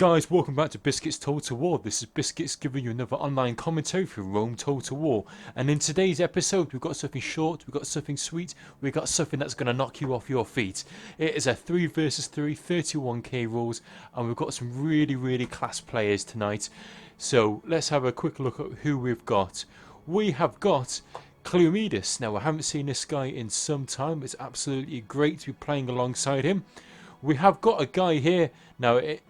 Guys, welcome back to Biscuits Total War. This is Biscuits giving you another online commentary for Rome Total War. And in today's episode, we've got something short, we've got something sweet, we've got something that's going to knock you off your feet. It is a 3 versus 3, 31k rules, and we've got some really class players tonight. So let's have a quick look at who we've got. We have got Cleomedes. Now, I haven't seen this guy in some time. It's absolutely great to be playing alongside him. We have got a guy here. Now, it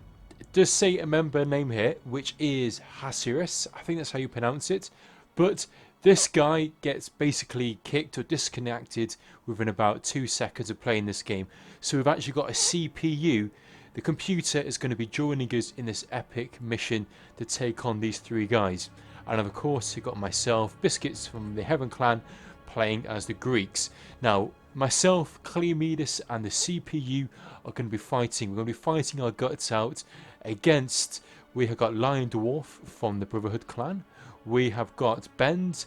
does say a member name here, which is Hasiris. I think that's how you pronounce it. But this guy gets basically kicked or disconnected within about 2 seconds of playing this game. So we've actually got a CPU. The computer is going to be joining us in this epic mission to take on these 3 guys. And of course, you've got myself, Biscuits from the Heaven Clan, playing as the Greeks. Now, myself, Cleomedes, and the CPU are going to be fighting. We're going to be fighting our guts out against, we have got LIONDWARF from the Brotherhood clan. We have got Bend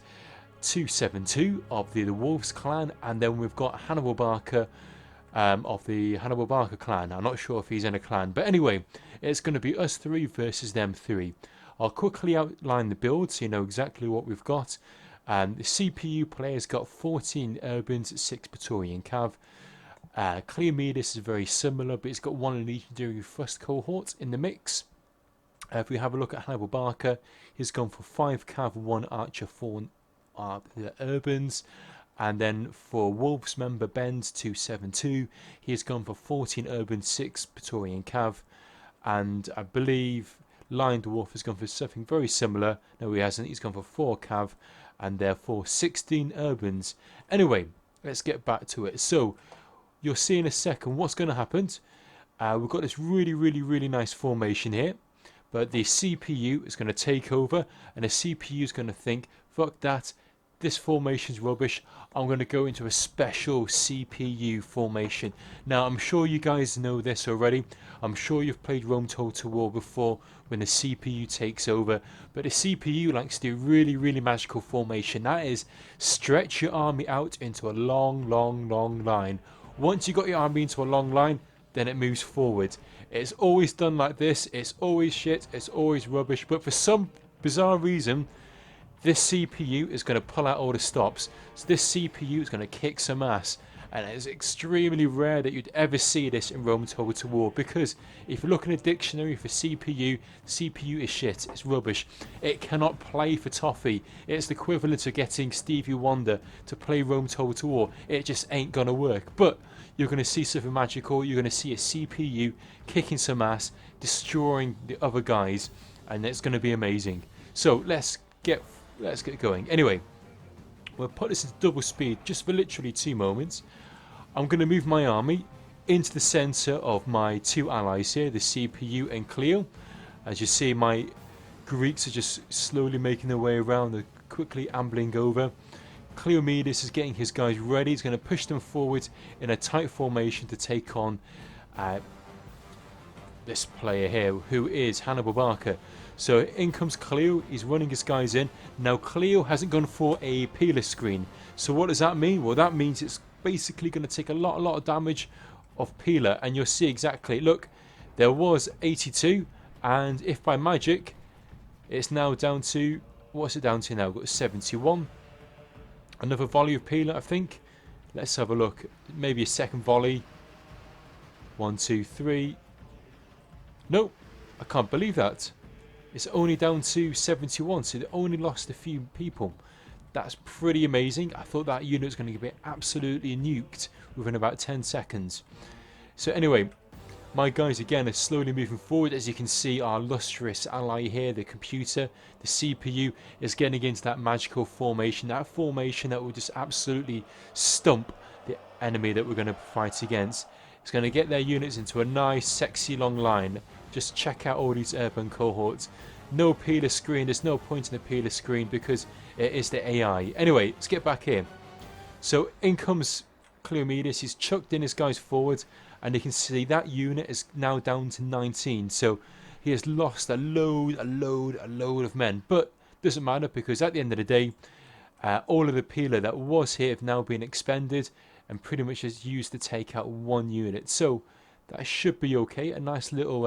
272 of the Wolves clan, and then we've got Hannibal BARCA of the Hannibal BARCA clan. I'm not sure if he's in a clan, but anyway, it's going to be us 3 versus them 3. I'll quickly outline the build so you know exactly what we've got. The CPU player's got 14 Urbans, 6 Praetorian Cav. Cleomedes is very similar, but he's got 1 Legendary Thrust cohort in the mix. If we have a look at Hannibal BARCA, he's gone for 5 Cav, 1 Archer, 4 Urbans. And then for Wolves member Bend 272, he's gone for 14 Urbans, 6 Praetorian Cav. And I believe LIONDWARF has gone for something very similar. No, he hasn't. He's gone for 4 Cav and therefore 16 Urbans. Anyway, let's get back to it. So, you'll see in a second what's going to happen. We've got this really nice formation here. But the CPU is going to take over. And the CPU is going to think, fuck that. This formation's rubbish. I'm going to go into a special CPU formation. Now, I'm sure you guys know this already. I'm sure you've played Rome Total War before when the CPU takes over. But the CPU likes to do really magical formation. That is, stretch your army out into a long line. Once you got your army into a long line, then it moves forward. It's always done like this. It's always shit. It's always rubbish. But for some bizarre reason, this CPU is going to pull out all the stops. So this CPU is going to kick some ass. And it's extremely rare that you'd ever see this in Rome Total War. Because if you look in a dictionary for CPU, CPU is shit. It's rubbish. It cannot play for toffee. It's the equivalent of getting Stevie Wonder to play Rome Total War. It just ain't going to work. But you're going to see something magical. You're going to see a CPU kicking some ass, destroying the other guys. And it's going to be amazing. So let's get going. Anyway, we'll put this into double speed just for literally 2 moments. I'm going to move my army into the center of my 2 allies here, the CPU and Cleo. As you see, my Greeks are just slowly making their way around. They're quickly ambling over. Cleomedes is getting his guys ready. He's going to push them forward in a tight formation to take on this player here, who is Hannibal BARCA. So in comes Cleo, he's running his guys in. Now Cleo hasn't gone for a peeler screen. So what does that mean? Well, that means it's basically going to take a lot of damage of peeler. And you'll see exactly, look, there was 82. And if by magic, it's now down to, what's it down to now? We've got 71. Another volley of peeler, I think. Let's have a look. Maybe a second volley. 1, 2, 3. Nope, I can't believe that. It's only down to 71, so they only lost a few people. That's pretty amazing. I thought that unit was going to get absolutely nuked within about 10 seconds. So anyway, my guys again are slowly moving forward. As you can see, our lustrous ally here, the computer, the CPU, is getting into that magical formation. That formation that will just absolutely stump the enemy that we're going to fight against. It's going to get their units into a nice, sexy long line. Just check out all these urban cohorts. No peeler screen. There's no point in the peeler screen because it is the AI. Anyway, let's get back here. So in comes Cleomedes. He's chucked in his guys forward. And you can see that unit is now down to 19. So he has lost a load of men. But doesn't matter because at the end of the day, all of the peeler that was here have now been expended. And pretty much is used to take out 1 unit. So that should be okay. A nice little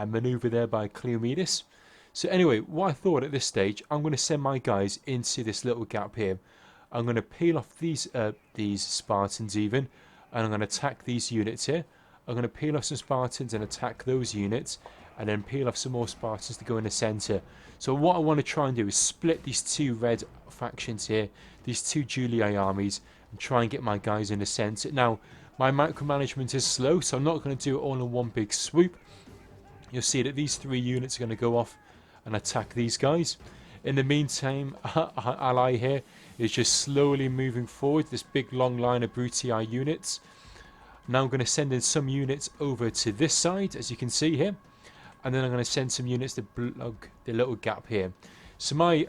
maneuver there by Cleomedes. So anyway, what I thought at this stage, I'm going to send my guys into this little gap here. I'm going to peel off these Spartans even, and I'm going to attack these units here. I'm going to peel off some Spartans and attack those units, and then peel off some more Spartans to go in the centre. So what I want to try and do is split these two red factions here, these two Julii armies, and try and get my guys in the centre. Now, my micromanagement is slow, so I'm not going to do it all in one big swoop. You'll see that these three units are going to go off and attack these guys. In the meantime, our ally here is just slowly moving forward, this big long line of Brutii units. Now I'm going to send in some units over to this side, as you can see here. And then I'm going to send some units to plug the little gap here. So my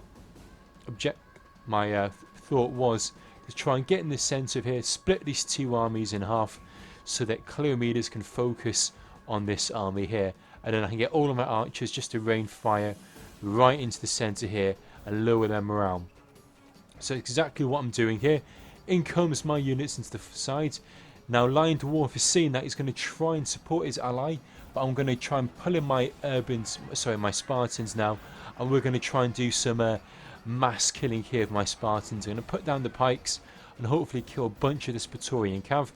thought was to try and get in the centre of here, split these two armies in half, so that Cleomedes can focus on this army here. And then I can get all of my archers just to rain fire right into the centre here and lower their morale. So exactly what I'm doing here. In comes my units into the side. Now LIONDWARF is seeing that he's going to try and support his ally, but I'm going to try and pull in my my Spartans now, and we're going to try and do some mass killing here of my Spartans. I'm going to put down the pikes and hopefully kill a bunch of this Praetorian cav.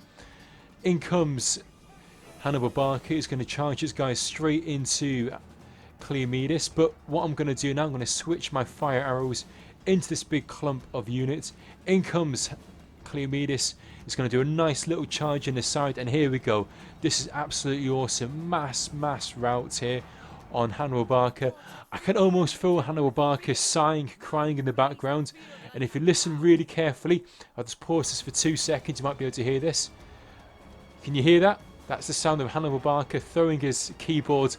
In comes Hannibal BARCA. Is going to charge his guys straight into Cleomedes, but what I'm going to do now, I'm going to switch my fire arrows into this big clump of units. In comes Cleomedes. Is going to do a nice little charge in the side, and here we go. This is absolutely awesome. Mass rout here on Hannibal BARCA. I can almost feel Hannibal BARCA sighing, crying in the background, and if you listen really carefully, I'll just pause this for 2 seconds, you might be able to hear this. Can you hear that? That's the sound of Hannibal BARCA throwing his keyboard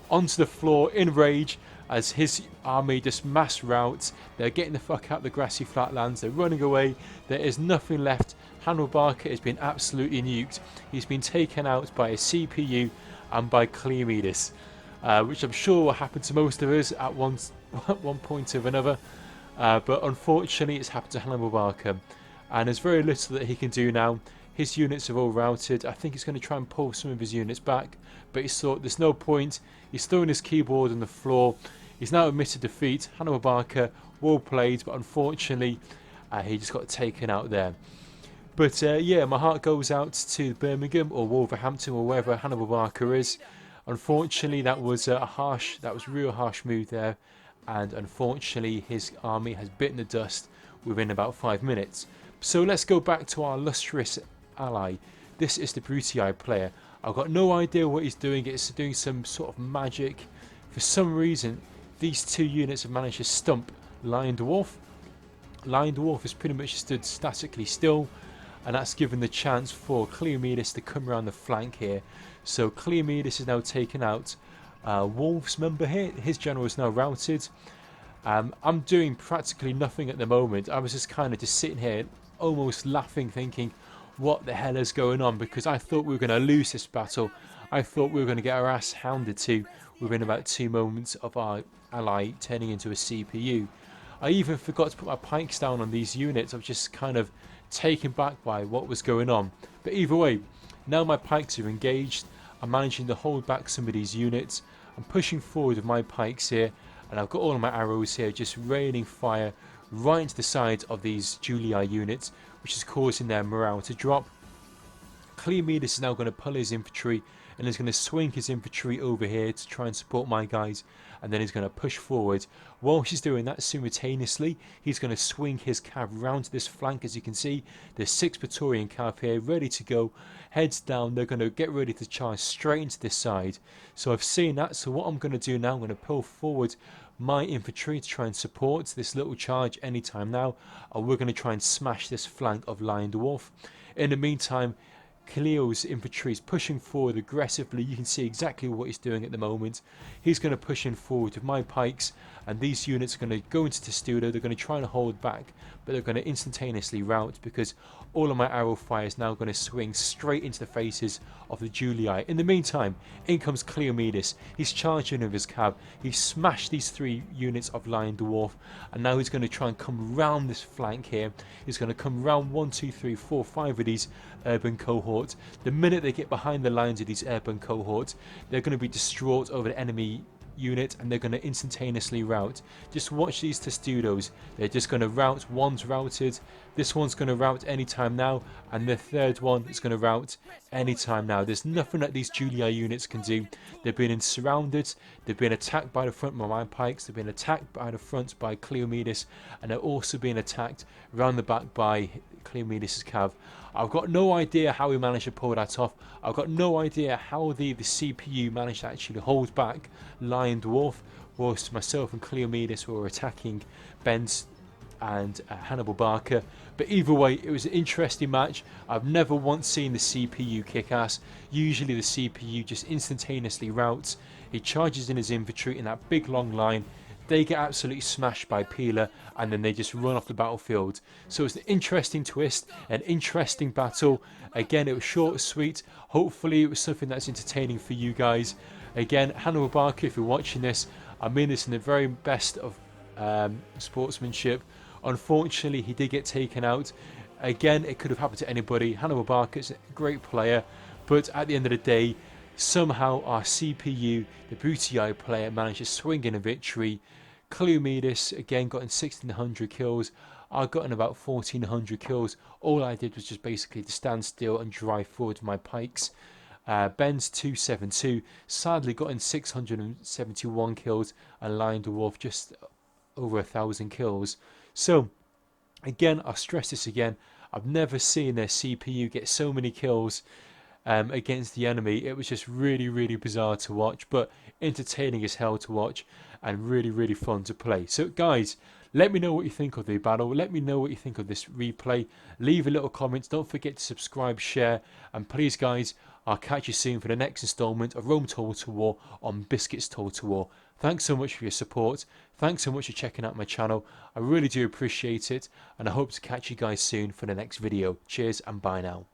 onto the floor in rage as his army just mass rout. They're getting the fuck out the grassy flatlands. They're running away. There is nothing left. Hannibal BARCA has been absolutely nuked. He's been taken out by a CPU and by Cleomedes, which I'm sure will happen to most of us at one point or another. But unfortunately, it's happened to Hannibal BARCA, and there's very little that he can do now. His units are all routed. I think he's going to try and pull some of his units back, but he's thought there's no point. He's throwing his keyboard on the floor. He's now admitted defeat. Hannibal BARCA, well played, but unfortunately, he just got taken out there. But yeah, my heart goes out to Birmingham or Wolverhampton or wherever Hannibal BARCA is. Unfortunately, that was real harsh move there, and unfortunately, his army has bitten the dust within about 5 minutes. So let's go back to our illustrious ally. This is the Brutii player. I've got no idea what he's doing. It's doing some sort of magic. For some reason, these two units have managed to stump LIONDWARF. LIONDWARF has pretty much stood statically still, and that's given the chance for Cleomedes to come around the flank here. So Cleomedes is now taken out. Wolf's member here, his general is now routed. I'm doing practically nothing at the moment. I was just kind of sitting here almost laughing, thinking what the hell is going on, because I thought we were going to lose this battle. I thought we were going to get our ass hounded to within about 2 moments of our ally turning into a CPU. I even forgot to put my pikes down on these units. I was just kind of taken back by what was going on. But either way, now my pikes are engaged. I'm managing to hold back some of these units. I'm pushing forward with my pikes here, and I've got all of my arrows here just raining fire right into the sides of these Julii units, which is causing their morale to drop. Cleomedes is now going to pull his infantry, and he's going to swing his infantry over here to try and support my guys, and then he's going to push forward. While he's doing that, simultaneously, he's going to swing his cav round to this flank. As you can see, there's 6 Praetorian cav here ready to go, heads down. They're going to get ready to charge straight into this side. So I've seen that, so what I'm going to do now, I'm going to pull forward my infantry to try and support this little charge anytime now, and we're going to try and smash this flank of LIONDWARF. In the meantime, Cleo's infantry is pushing forward aggressively. You can see exactly what he's doing at the moment. He's going to push in forward with my pikes, and these units are going to go into Testudo. They're going to try and hold back, but they're going to instantaneously rout, because all of my arrow fire is now going to swing straight into the faces of the Julii. In the meantime, in comes Cleomedes. He's charging with his cav. He's smashed these 3 units of LIONDWARF, and now he's going to try and come round this flank here. He's going to come round 1, 2, 3, 4, 5 of these, urban cohort. The minute they get behind the lines of these urban cohorts, they're going to be distraught over the enemy unit and they're going to instantaneously rout. Just watch these testudos. They're just going to rout. One's routed, this one's going to rout anytime now, and the third one is going to rout anytime now. There's nothing that these Julii units can do. They've been surrounded, they've been attacked by the front by my pikes, they've been attacked by the front by Cleomedes, and they're also being attacked around the back by Cleomedes' cav. I've got no idea how he managed to pull that off. I've got no idea how the CPU managed to actually hold back LIONDWARF, whilst myself and Cleomedes were attacking Ben's and Hannibal BARCA. But either way, it was an interesting match. I've never once seen the CPU kick ass. Usually the CPU just instantaneously routes. He charges in his infantry in that big long line. They get absolutely smashed by Peeler and then they just run off the battlefield. So it's an interesting twist, an interesting battle. Again, it was short, sweet. Hopefully it was something that's entertaining for you guys. Again, Hannibal BARCA, if you're watching this, I mean this in the very best of sportsmanship. Unfortunately, he did get taken out. Again, it could have happened to anybody. Hannibal BARCA is a great player, but at the end of the day, somehow our CPU, the Brutii player, managed to swing in a victory. Cleomedes again got in 1600 kills. I got in about 1400 kills. All I did was just basically to stand still and drive forward with my pikes. Ben's 272 sadly got in 671 kills, and LIONDWARF just over 1000 kills. So again, I'll stress this again, I've never seen their CPU get so many kills against the enemy. It was just really bizarre to watch, but entertaining as hell to watch and really fun to play. So guys, let me know what you think of the battle. Let me know what you think of this replay. Leave a little comment. Don't forget to subscribe, share, and please guys, I'll catch you soon for the next installment of Rome Total War on Biscuits Total War. Thanks so much for your support. Thanks so much for checking out my channel. I really do appreciate it, and I hope to catch you guys soon for the next video. Cheers and bye now.